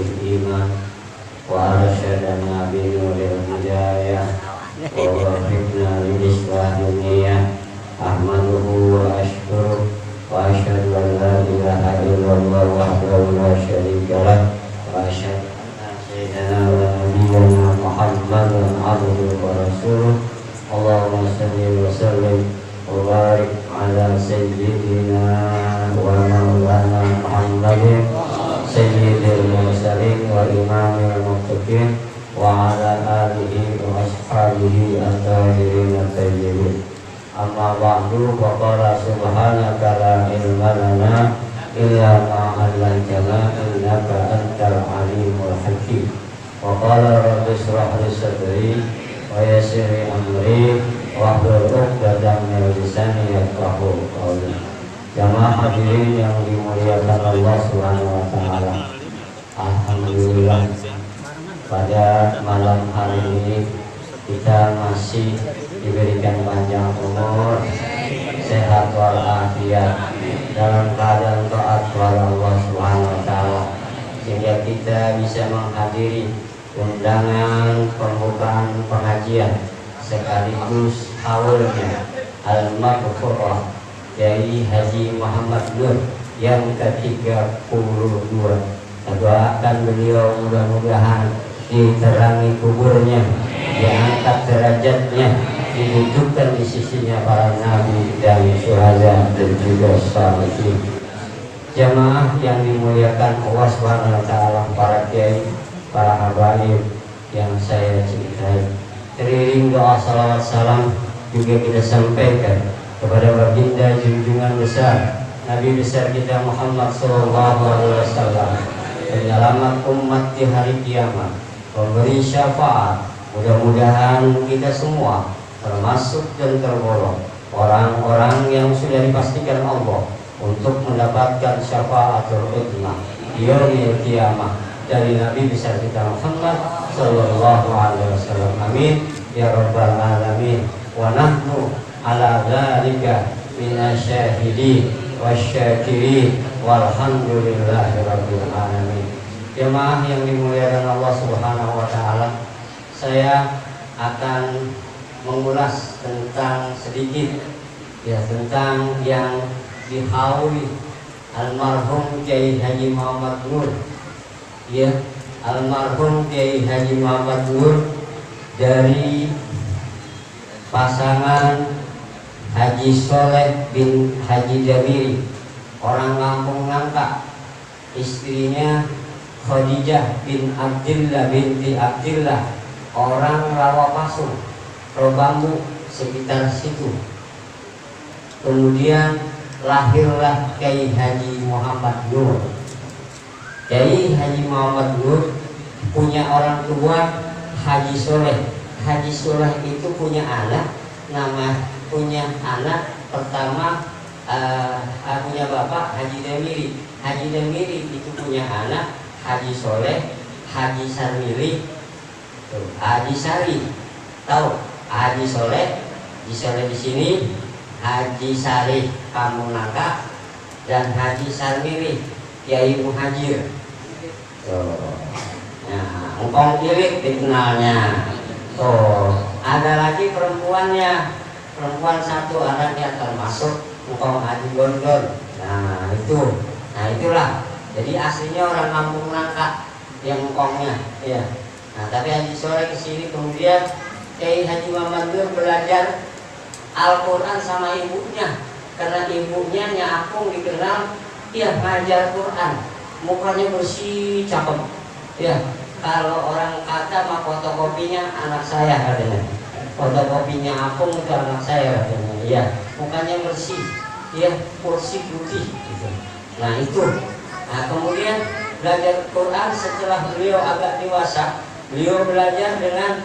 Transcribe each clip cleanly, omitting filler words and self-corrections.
الإيمان وأرشدنا بنور الهداية ووفقنا للإصلاح النية أحمده وأشكره وأشهد أن لا إله إلا الله وحده لا شريك له وأشهد أن سيدنا ونبينا محمدا عبده ورسوله اللهم صل وسلم وبارك على سيدنا ومولانا محمد سيد المرسلين وإمام المتقين وعلى آله وأصحابه الطاهرين الطيبين أما بعد فقال سبحانك لا علم لنا إلا ما علمتنا إنك أنت العليم الحكيم وقال رب اشرح لي صدري ويسر لي أمري wahlul 'uqdatam min lisani yafqahu qawli. Jamaah hadirin yang dimuliakan Allah Subhanahu wa taala. Alhamdulillah pada malam hari ini kita masih diberikan panjang umur, sehat walafiat, dalam keadaan taat kepada Allah Subhanahu wa taala, sehingga kita bisa menghadiri undangan pembukaan pengajian sekaligus haulnya Al-Maghfurah dari Haji Muhammad Nur yang ke-32. Doakan beliau mudah-mudahan diterangi kuburnya, diangkat derajatnya, didudukkan di sisinya para nabi dan syuhada dan juga sholihin. Jamaah yang dimuliakan Allah Subhanahu wa taala, para kiai, para habaib yang saya cintai, teriring doa salawat salam juga kita sampaikan kepada baginda junjungan besar Nabi besar kita Muhammad sallallahu alaihi wasallam, penyelamat umat di hari kiamat, pemberi syafaat. Mudah-mudahan kita semua termasuk dan tergolong orang-orang yang sudah dipastikan Allah untuk mendapatkan syafaatul uzma yaumil kiamah dari Nabi besar kita Muhammad sallallahu alaihi wasallam. Amin ya rabbal alamin. Wa nahnu ala dzalika minasyahidin wasyakirin walhamdulillahi rabbil alamin. Jemaah yang dimuliakan Allah Subhanahu wa taala, saya akan mengulas tentang sedikit tentang yang dihauli almarhum Kiai Haji Muhammad Nur. Almarhum Kiai Haji Muhammad Nur dari pasangan Haji Soleh bin Haji Jamiri, orang Lampung Nangka. Istrinya Khadijah bin Abdillah binti Abdillah, orang Rawapasung, Robambu, sekitar situ. Kemudian lahirlah Kiai Haji Muhammad Nur. Kiai Haji Muhammad Nur punya orang tua Haji Soleh. Haji Soleh itu punya anak pertama punya bapak Haji Demiri. Haji Demiri itu punya anak Haji Soleh, Haji Sarmili, Haji Sari. Tahu Haji Soleh? Haji Soleh di sini, Haji Sari Pamunaka, dan Haji Sarmili Kiai Muhajir. Nah, engkong ilik dikenalnya. Ada lagi perempuannya, perempuan satu anaknya termasuk engkong Haji Gondon. Nah itulah. Jadi aslinya orang Kampung Nangka yang engkongnya, ya. Nah tapi Haji Soleh kesini, kemudian Kiai Haji Muhammad Nur belajar Al-Quran sama ibunya, karena ibunya Apung dikenal ngajar Quran, mukanya bersih, cakep. Kalau orang kata mah fotokopinya anak saya katanya. Fotokopinya Apung itu anak saya katanya. Mukanya bersih, kursi putih gitu. Nah itu. Nah kemudian belajar Quran setelah beliau agak dewasa, beliau belajar dengan,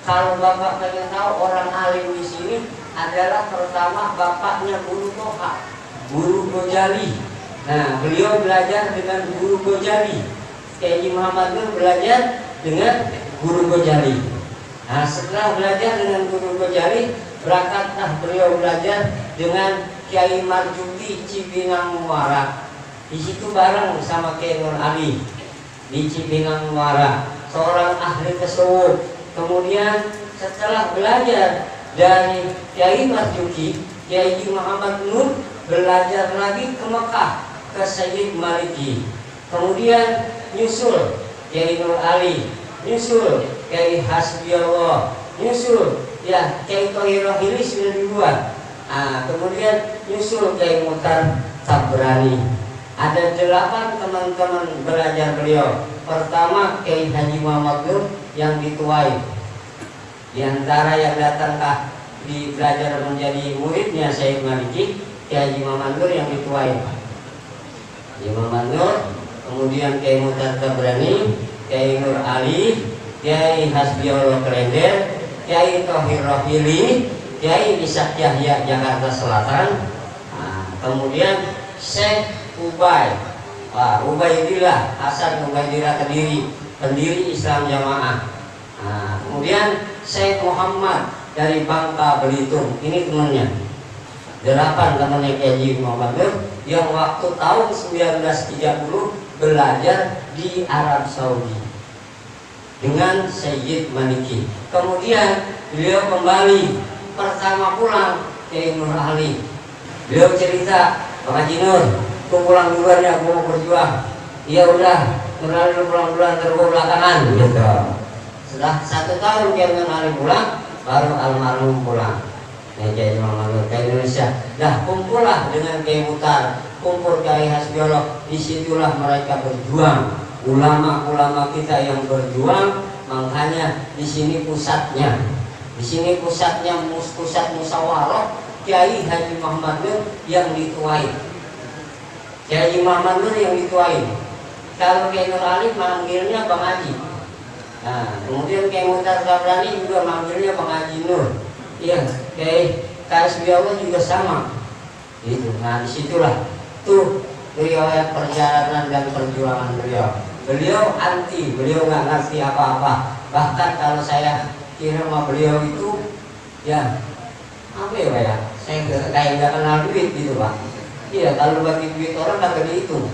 kalau bapak pengen tahu orang alim di sini adalah pertama bapaknya Guru Toha, Guru Gojali. Nah beliau belajar dengan Guru Gojali. Kiai Muhammad Nur belajar dengan Guru Gojali. Nah setelah belajar dengan Guru Gojali, berangkatlah beliau belajar dengan Kiai Marjuki Cibinang Muara. Di situ bareng sama Kiai Nur Ali. di Cipinang Muara, seorang ahli tasawuf. Kemudian setelah belajar dari Kiai Marjuki, Kiai Muhammad Nur belajar lagi ke Mekah ke Sayyid Maliki. Kemudian nyusul Kiai Nur Ali, nyusul Kiai Hasbiyallah, nyusul ya Kiai Thohir Rohili sudah dibuat. Kemudian nyusul Kiai Mutar Tabrani. Ada 8 teman-teman belajar beliau. Pertama Kiai Haji Muhammad Nur yang dituai. Di antara yang datangkah di belajar menjadi muridnya Sayyid Maliki, Kiai Haji Muhammad Nur yang dituai. Kiai Muhammad Nur, kemudian Kiai Mutar Tabrani, Kiai Nur Ali, Kiai Hasbiyallah Klender, Kiai Thohir Rohili, Kiai Ishak Yahya Jakarta Selatan. Kemudian Syekh Ubaidillah Hasan Ubaidillah Kediri, pendiri Islam Jamaah. Kemudian Syekh Muhammad dari Bangka Belitung, ini temannya. 8 temannya Kiai Muhammad Nur yang waktu tahun 1930 belajar di Arab Saudi dengan Sayyid Maliki. Kemudian beliau kembali, pertama pulang Kiai Nur Ali. Beliau cerita, Pak Haji Nur, aku pulang duluan ya, aku mau berjuang. Iya udah, Nur Ali pulang duluan, terus belakangan gitu. Setelah 1 tahun Kiai Nur Ali pulang, baru almarhum pulang. Kiai Muhammad Nur ke Indonesia. Dah kumpullah dengan Kiai Mutar, kumpul Kiai Hasbiyallah. Disitulah mereka berjuang. Ulama-ulama kita yang berjuang, makanya di sini pusatnya. Di sini pusat musyawarah Kiai Haji Muhammad Nur yang dituai. Kiai Haji Muhammad Nur yang dituai. Kalau Kiai Nur Ali manggilnya Bang Haji. Kemudian Kiai Mutar Tabrani juga manggilnya Bang Haji Nur. Iya, Kiai Hasbiyallah juga sama. Gitu. Disitulah tuh riwayat perjalanan dan perjuangan beliau. Beliau anti, beliau nggak ngerti apa-apa. Bahkan kalau saya kira sama beliau itu, ya apa ya, saya kayak nggak kenal duit gitu Pak. Iya, kalau bagi duit orang kagak dihitung.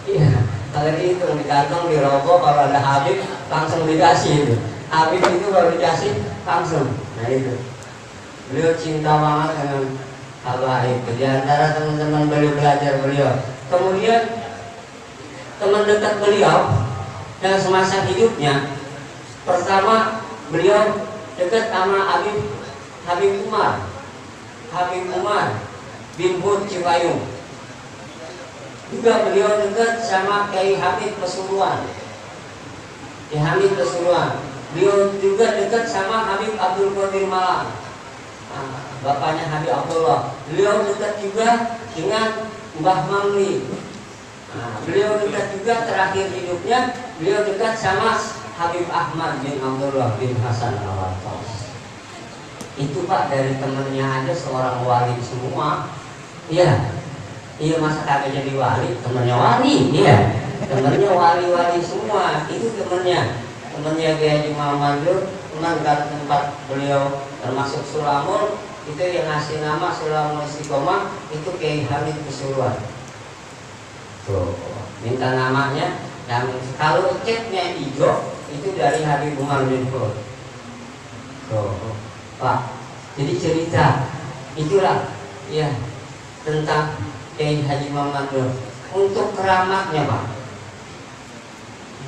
Iya, kagak dihitung, di kantong, di rokok, kalau ada Habib langsung dikasih itu. Habib itu kalau dikasih langsung. Nah itu. Beliau cinta banget dengan Al-Wahid. Di antara teman-teman beliau belajar beliau. Kemudian teman dekat beliau yang semasa hidupnya, pertama beliau dekat sama Habib Umar bin Hud Cipayung. Juga beliau dekat sama Kiai Hamid Pasuruan. Beliau juga dekat sama Habib Abdul Qadir Malang. Bapaknya Habib Abdullah. Beliau dekat juga dengan Mbah Mamli. Beliau dekat juga terakhir hidupnya, beliau dekat sama Habib Ahmad bin Abdullah bin Hasan Al-Wattas. Itu Pak, dari temannya aja seorang wali semua. Iya, masa kagak jadi wali? Temannya wali, iya. Temannya wali-wali semua. Itu temannya Kiai Haji Muhammad Nur. Teman dari tempat beliau termasuk Sulamul, itu yang ngasih nama Sulamul Istiqomah itu Kiai Hamid Pasuruan. Tuh, minta namanya. Dan kalau catnya hijau itu dari Habib Umar bin Hud. Tuh, Pak. Jadi cerita itulah ya tentang Kiai Haji Muhammad Nur. Untuk keramatnya Pak,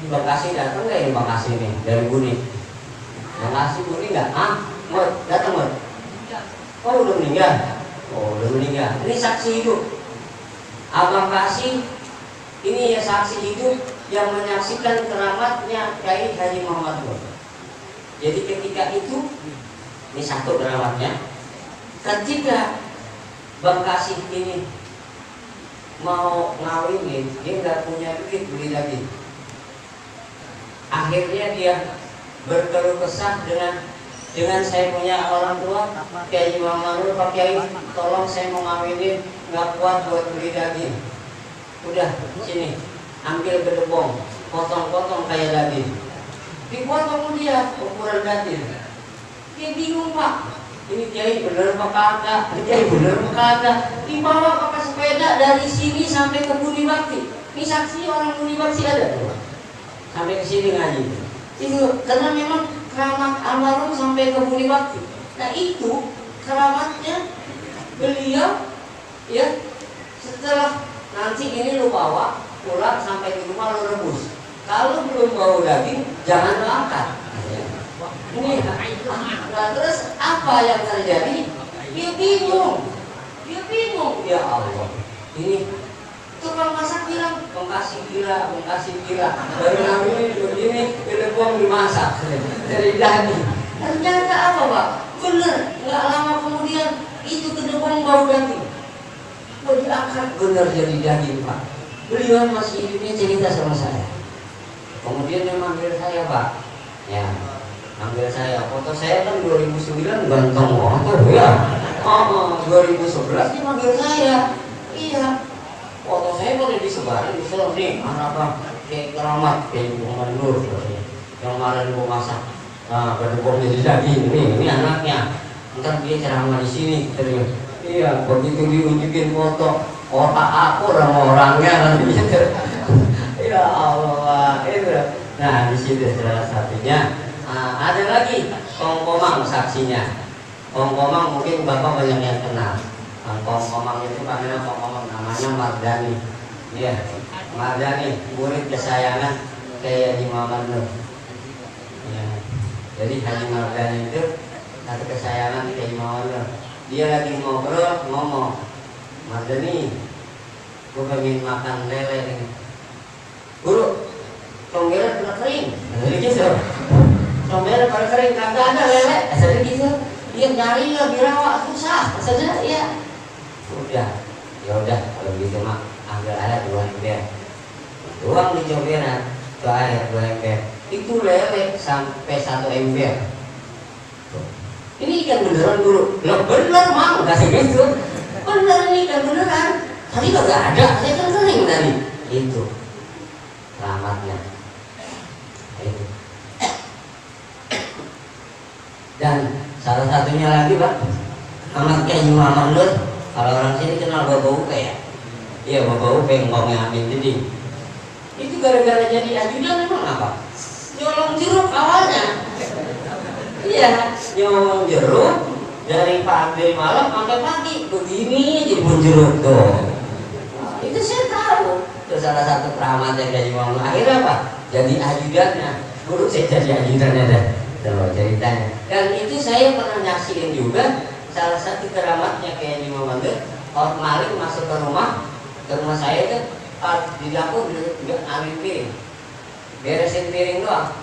di Bekasi datang nggak ya Bekasi nih dari Buni? Bekasi Buni nggak? Datang Mut? Oh udah meninggal. Ini saksi hidup. Abang Kasih ini ya saksi hidup yang menyaksikan keramatnya Kiai Haji Muhammad Nur. Jadi ketika itu, ini satu keramatnya. Ketika Bang Kasih ini mau ngawinin, dia nggak punya duit beli daging. Akhirnya dia berkeluh kesah dengan saya punya orang tua Kiai Muhammad Nur, Pak Kiai, tolong saya mau ngawinin, nggak kuat buat beli daging. Udah, sini, ambil gedebong, potong-potong kayak daging. Dipotong dia ukuran daging. Dia bingung Pak, ini Kiai bener apa kagak? Kiai bener apa kagak? Dibawa pakai sepeda dari sini sampai ke Budi Bakti. Ini saksi orang Budi Bakti ada tuh. sini ngaji. Itu karena memang keramat almarhum sampai ke budi waktu. Nah itu keramatnya beliau ya, setelah nanti ini lu bawa pulang sampai di rumah lu rebus. Kalau belum bau daging jangan lu angkat. Ini nah, terus apa yang terjadi? Dia bingung. Ya Allah, ini tukang masak bilang kasih gila. Baru nabi ini begini, dilebuang dimasak dari daging. Ternyata apa Pak? Bener, nggak lama kemudian itu kedepan bau daging. Mau diangkat bener jadi daging Pak. Beliau masih hidupnya cerita sama saya. Kemudian dia manggil saya Pak. Ya, manggil saya. Foto saya kan 2009 ganteng banget ya. 2011 dia manggil saya. Iya. Foto saya boleh disebarin di sana nih, anak kayak keramat kayak Muhammad Nur yang kemarin gua masak. Nah, kedukung jadi daging ini anaknya. Ntar dia ceramah di sini, gitu. Iya, begitu diunjukin foto otak aku orang-orangnya nanti gitu. Ya Allah, itu. Nah, di situ salah satunya. Ada lagi Kongkomang saksinya. Kongkomang mungkin Bapak banyak yang kenal. Kongkomang itu panggilan Kongkomang namanya Mardani. Iya, Mardani murid kesayangan kayak Haji Muhammad Nur. Ya. Jadi Haji Mardani itu satu kesayangan kayak Haji Muhammad Nur. Dia lagi ngobrol ngomong, Mardani, gue pengen makan lele ini. Guru, conggeret pada kering. Jadi gitu. Conggeret pada kering kagak ada lele. Jadi gitu. Dia nyari lebih rawak susah. Maksudnya ya. Ya udah kalau gitu mah ambil air 2 ember. Tuang di comberan ke air 2 ember. Itu lele sampai 1 ember. Ini ikan beneran Guru. Loh bener mang kasih gitu. Bener ini ikan beneran. Tadi kagak ada. Saya kan kering tadi. Itu selamatnya. Itu. Dan salah satunya lagi Pak, anaknya Haji Muhammad Nur. Kalau orang sini kenal Bapak Upe ya. Iya Bapak Upe yang ngomongnya Amin jadi. Itu gara-gara jadi ajudan memang apa? Nyolong jeruk awalnya. Iya, nyolong jeruk dari malam sampai pagi. Begini aja pun jeruk tuh. Nah, itu saya tahu. Itu salah satu keramatnya dari Muhammad. Akhirnya apa? Jadi ajudannya. Guru saya jadi ajudannya dah. Tuh ceritanya. Dan itu saya pernah nyaksiin juga. Salah satu keramatnya kayak di Muhammad Nur. Orang maling masuk ke rumah saya kan di dapur ambil piring, beresin piring doang,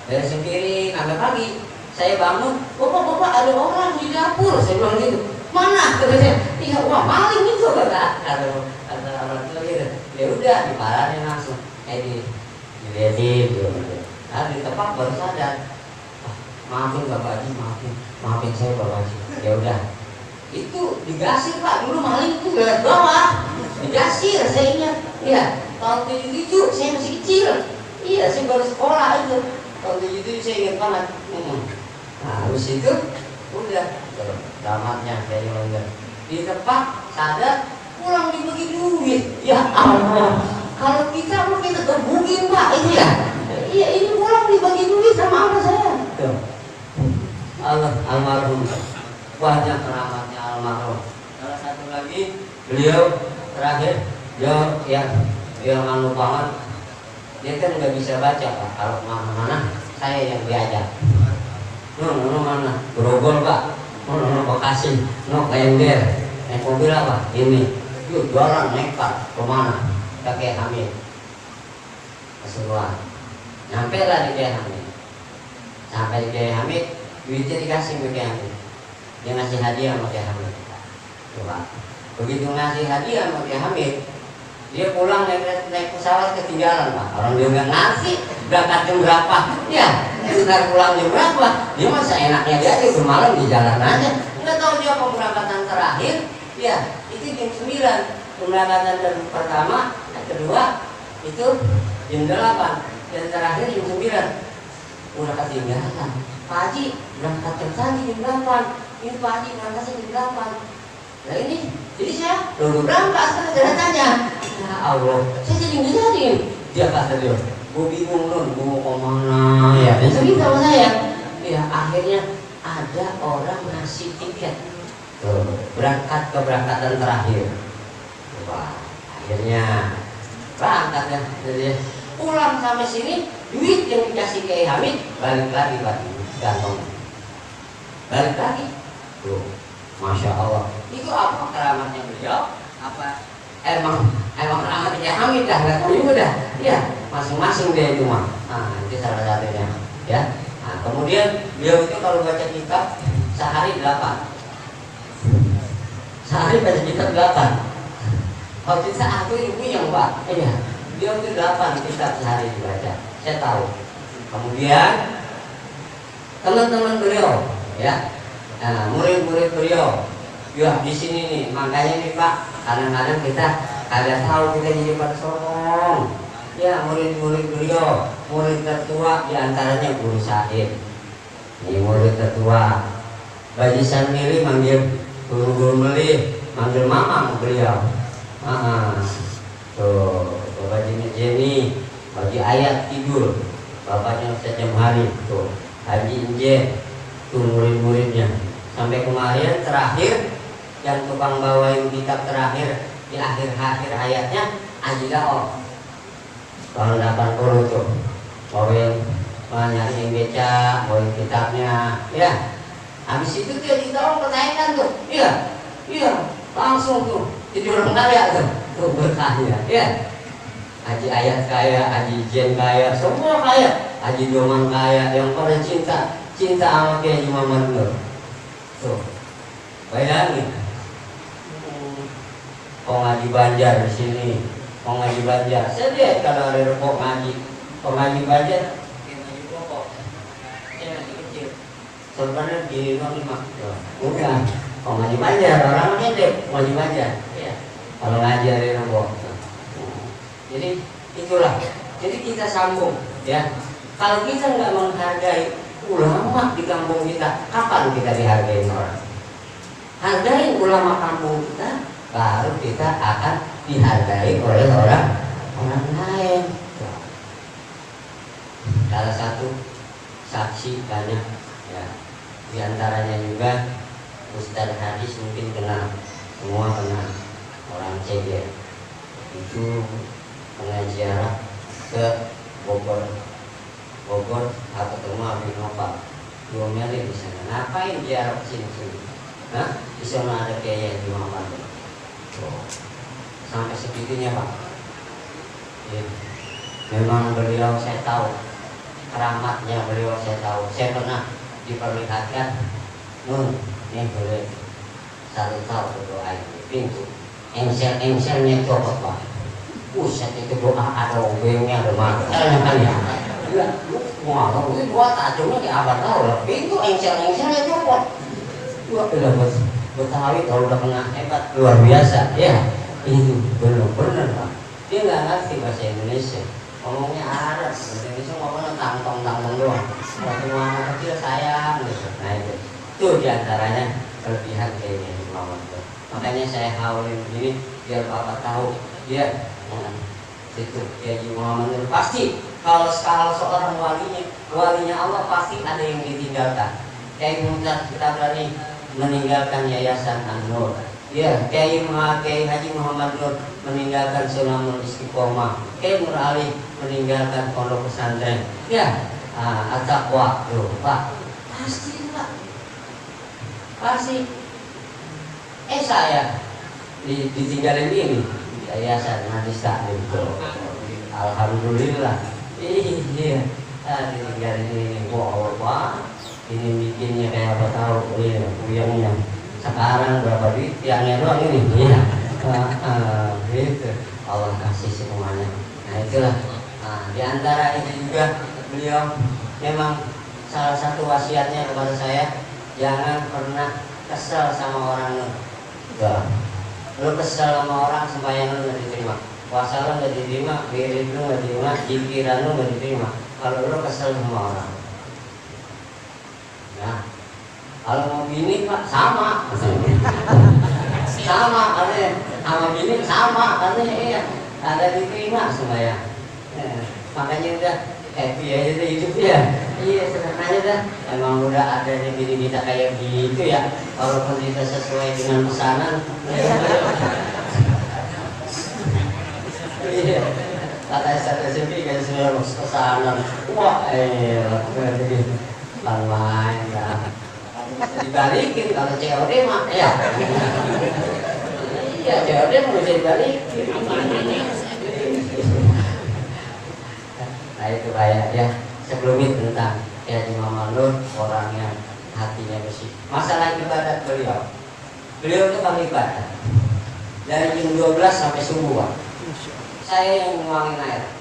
beresin piring sampai pagi. Saya bangun, bapak ada orang di dapur. Saya bilang gitu, mana? Kata saya, iya wah maling itu kata orang tua gitu. Ya udah diparahin langsung, dilihatin gitu. Ditepak baru sadar. Maafin Bapak Haji, maafin saya Bapak Haji. Ya udah, itu digasir Pak. Dulu maling itu lewat bawah, digasir saya ingat. Iya, tahun 77 saya masih kecil. Iya, saya baru sekolah itu. Tahun 77 saya ingat banget. Nah, habis itu udah tamatnya kayak gimana. Ditepak, sadar, pulang dibagi duit. Ya Allah, kalau kita mungkin kegebukin Pak itu ya. Iya, ini pulang dibagi duit sama anak saya. Tuh. Allah almarhum, banyak keramatnya almarhum. Salah satu lagi beliau terakhir dia malu banget. Dia kan nggak bisa baca Pak. Kalau mana saya yang diajar. Mana Grogol Pak, Bekasi, Ember, naik mobil apa? Ini, yuk jualan nekat kemana? Kakek Hamid, Keseruan. Nyampe lah di Kiai Hamid. Sampai di Kiai Hamid. Duitnya dikasih ke Kiai Hamid. Dia ngasih hadiah sama Kiai Hamid. Coba. Begitu ngasih hadiah sama Kiai Hamid, dia pulang naik pesawat ketinggalan Pak. Orang dia nggak ngasih berangkat jam berapa? Ya, sebentar pulang jam berapa? Dia masa enaknya dia itu malam di jalan aja. Nggak tahu dia pemberangkatan terakhir. Ya, itu jam 9. Pemberangkatan pertama, yang kedua itu jam 8. Dan terakhir jam 9. Udah ketinggalan. Pak Haji berangkat jam tadi jam 8. Ini Pak Haji berangkat jam 8. Nah ini, jadi saya dulu berangkat sekarang tanya. Ya Allah, saya jadi ngejadiin. Dia kata dia, gue bingung nun, gue mau kemana ya? Dan cerita sama saya, ya akhirnya ada orang ngasih tiket tuh, berangkat keberangkatan terakhir. Wah, akhirnya berangkat ya, jadi pulang sampai sini, duit yang dikasih Kiai Hamid balik lagi gantung, balik lagi. Tuh, masya Allah, itu apa keramatnya beliau? Apa emang keramatnya Kiai Hamid dah, nggak tahu juga dah. Iya, masing-masing dia itu mah. Nah, itu salah satunya, ya. Nah, kemudian beliau itu kalau baca kitab sehari 8. Sehari baca kitab 8. Kalau kita aku ibu yang Pak, iya, dia itu 8 kitab sehari dibaca. Saya tahu. Kemudian teman-teman beliau, ya, nah, murid-murid beliau, ya di sini nih, makanya nih Pak, kadang-kadang kita kagak tahu kita jadi pada sorong. Ya murid-murid beliau, murid tertua diantaranya Guru Said. Ini murid tertua. Baji Sanmili manggil guru-guru Melih, manggil mamang beliau. Tuh, Bapak Jenny, bagi ayat tidur, bapaknya Ustaz Jamhari, tuh, Haji Injen, tuh murid-muridnya. Sampai kemarin terakhir yang tukang bawain kitab terakhir di akhir-akhir ayatnya Haji Daob. Tahun 80 tuh, bawain nyari yang beca, bawain kitabnya, ya. Habis itu dia ditolong pertanyaan tuh, iya, langsung tuh. Jadi orang kaya tuh berkaya, ya. Haji Ayat kaya, Haji Jen kaya, semua kaya. Haji Doman kaya, yang pada cinta sama Kiai Muhammad Nur. Tuh, bayangin. Kok ngaji Banjar di sini, kok ngaji Banjar. Saya lihat kalau ada kok ngaji Banjar, ngaji pokok, ngaji kecil. Sebenarnya gini dong nih mak, bukan. Kok ngaji Banjar, orang ngedek ngaji Banjar. Kalau ngajar di Rembok, jadi itulah. Jadi kita sambung, ya. Kalau kita nggak menghargai ulama di kampung kita, kapan kita dihargai orang? Hargai ulama kampung kita, baru kita akan dihargai oleh orang lain. Salah satu saksi banyak, ya. Di antaranya juga Ustadz Hadis mungkin kenal, semua kenal. Orang Cegel itu pengajian ke Bogor atau ke rumah Abi Nopal 2 mili di sana. Ngapain ziarah ke sini? Nah, di sana ada Kiai di Muhammad. Sampai segitunya Pak. Ya. Memang beliau saya tahu, keramatnya beliau saya tahu. Saya pernah diperlihatkan, Nun, ini boleh satu tahu berdoa itu pintu. Engsel-engselnya copot Pak. Buset itu doa ada obengnya ada makannya kan ya. Iya, wah itu dua tajamnya di abad tahu lah. Pintu engsel-engselnya copot. Wah udah Betawi kalau udah kena hebat luar biasa ya. Itu benar Pak. Dia nggak ngerti bahasa Indonesia. Ngomongnya Arab, bahasa Indonesia ngomongnya tangtong doang. Waktu anak kecil sayang gitu. Nah itu diantaranya kelebihan kayak ini Muhammad. Makanya saya haulin begini biar Bapak tahu dia itu Kiai Muhammad Nur pasti kalau seorang walinya Allah pasti ada yang ditinggalkan. Kiai Mumtaz kita berani meninggalkan Yayasan An-Nur. Ya, Kiai Haji Muhammad Nur meninggalkan Sulamul Istiqomah. Kiai Nur Ali meninggalkan pondok pesantren. Ya, At-Taqwa tuh Pak. Pasti Pak. Pasti. Saya ditinggalin ini di Yayasan Majelis Taklim. Alhamdulillah. Iya, ditinggalin ini. Wah, Pak. Ini bikinnya kayak apa tahu? Iya, puyangnya. Sekarang berapa duit? Tiangnya doang ini. Iya. Gitu. Allah kasih semuanya. Nah itulah. Di antara itu juga beliau memang salah satu wasiatnya kepada saya, jangan pernah kesel sama orang. Lu kesel sama orang sembahyang lu nggak diterima, puasa lu nggak diterima, wirid lu nggak diterima, jikiran lu nggak diterima. Kalau lu kesel sama orang, nah kalau mau bini Pak sama, artinya sama bini sama, artinya iya ada diterima sembahyang. makanya udah happy aja deh hidup ya. Iya sebenarnya dah emang udah adanya diri kita kayak gitu ya, walaupun kita sesuai dengan pesanan. Iya kata SMP kan sudah pesanan, wah jadi main ya dibalikin kalau COD mah ya. Iya COD mau bisa dibalikin. Nah itu kayak ya sebelum itu tentang ya Imam Nur, orang yang hatinya bersih. Masalah ibadat beliau itu kalau ibadat dari jam 12 sampai subuh. Saya yang nuangin air,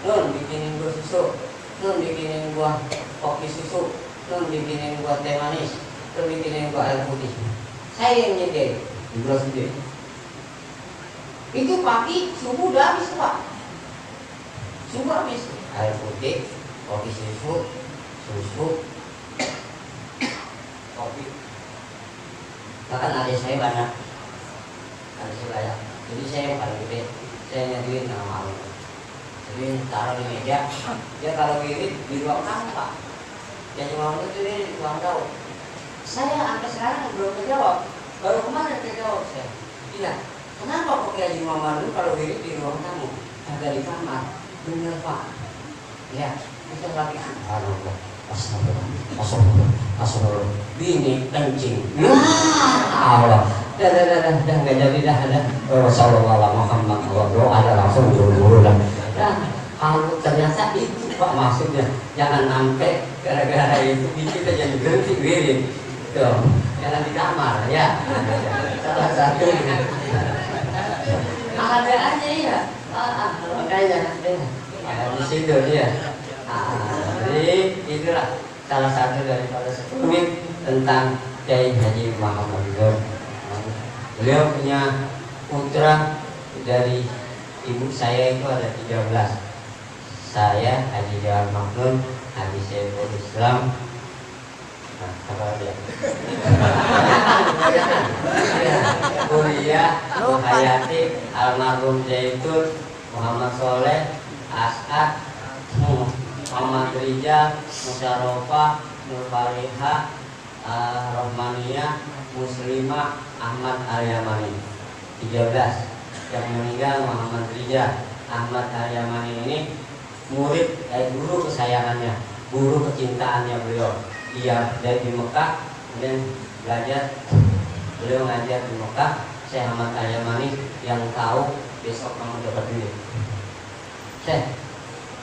Nun bikinin gua susu, Nun bikinin gua kopi susu, Nun bikinin gua teh manis, Nun bikinin gua air putih. Saya yang nyediain, gua sendiri. Itu pagi subuh udah habis Pak. Subuh habis air putih, kopi susu, kopi. Bahkan adik saya banyak, adik saya banyak. Jadi saya yang paling gede, saya nyediain nama Allah. Jadi taruh di meja, dia kalau wirid di ruang tamu Pak. Ya cuma itu dia di ruang tamu. Saya sampai sekarang belum terjawab. Baru kemarin terjawab saya. Iya, kenapa kok Kiai Muhammad itu kalau wirid di ruang tamu, agak di kamar? Bener Pak. Ya, kita lagi Astagfirullah. Bini kencing. Allah. Dah nggak jadi dah. Rasulullah Muhammad ada langsung buru-buru dah. Kalau ternyata itu Pak maksudnya, jangan sampai gara-gara itu kita jadi berhenti wirid. Tuh, jangan di kamar ya. Salah satu. Ada aja ya. Makanya di situ dia. Jadi itulah salah satu daripada 10 menit tentang Kiai Haji Muhammad Nur. Beliau punya putra dari ibu saya itu ada 13. Saya Haji Jawad Maknun, Haji Saiful Islam. Nah, apa dia? Kuliah, Hayati, Almarhum Zaitun, Muhammad Soleh, As'ad, Muhammad Rijal, Musyarofa, Nur Fariha, Rohmaniyah, Muslimah, Ahmad Al-Yamani. 13. Yang meninggal Muhammad Rijal. Ahmad Al-Yamani ini murid guru kesayangannya, guru kecintaannya beliau. Ia dari di Mekah, kemudian belajar, beliau ngajar di Mekah. Syekh Ahmad Al-Yamani yang tahu besok kamu dapat duit.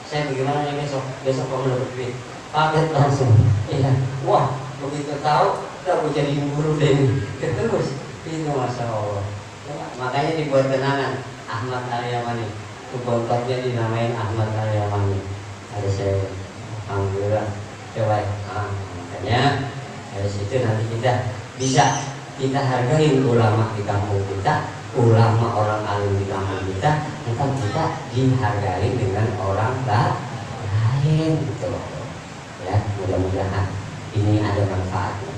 Saya bagaimana nih besok kamu dapat duit? Paket langsung. Iya. Wah, begitu tahu udah mau jadi guru deh. Terus itu Masya Allah. Makanya dibuat kenangan Ahmad Al-Yamani. Bontornya dinamain Ahmad Al-Yamani. Ada saya alhamdulillah. Coba makanya dari situ nanti kita hargain ulama di kampung kita, ulama orang alim di kampung kita, entah kita dihargai dengan orang lain gitu loh. Ya, mudah-mudahan ini ada manfaatnya.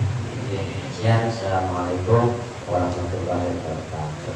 Sekian, assalamualaikum warahmatullahi wabarakatuh.